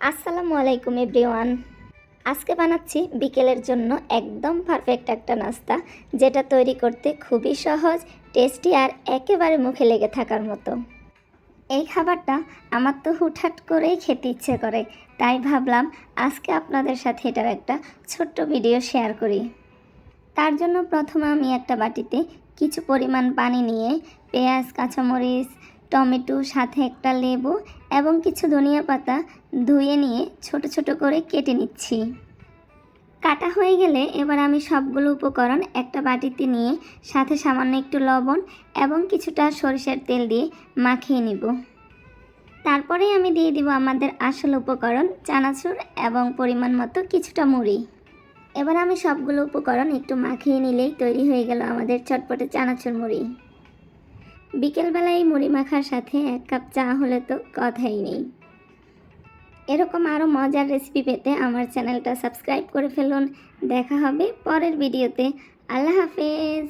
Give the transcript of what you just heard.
আসসালামু আলাইকুম এভরিওয়ান। আজকে বানাচ্ছি বিকেলের জন্য একদম পারফেক্ট একটা নাস্তা, যেটা তৈরি করতে খুবই সহজ, টেস্টি আর একেবারে মুখে লেগে থাকার মতো। এই খাবারটা আমার তো হুটহাট করেই খেতে ইচ্ছে করে, তাই ভাবলাম আজকে আপনাদের সাথে এটার একটা ছোট্ট ভিডিও শেয়ার করি। তার জন্য প্রথমে আমি একটা বাটিতে কিছু পরিমাণ পানি নিয়ে পেঁয়াজ, কাঁচামরিচ, টমেটো, সাথে একটা লেবু এবং কিছু ধনিয়া পাতা ধুয়ে নিয়ে ছোট ছোট করে কেটে নিচ্ছি। কাটা হয়ে গেলে এবার আমি সবগুলো উপকরণ একটা বাটিতে নিয়ে সাথে সামান্য একটু লবণ এবং কিছুটা সরিষার তেল দিয়ে মাখিয়ে নিব। তারপরে আমি দিয়ে দিব আমাদের আসল উপকরণ চানাচুর এবং পরিমাণ মতো কিছুটা মুড়ি। এবার আমি সবগুলো উপকরণ একটু মাখিয়ে নিলেই তৈরি হয়ে গেল আমাদের চটপটে চানাচুর মুড়ি। বিকেলবেলা এই মুড়ি মাখার সাথে 1 কাপ চা হলে তো কথাই নেই। এরকম আরও মজার রেসিপি পেতে আমার চ্যানেলটা সাবস্ক্রাইব করে ফেলুন। দেখা হবে পরের ভিডিওতে। আল্লাহ হাফেজ।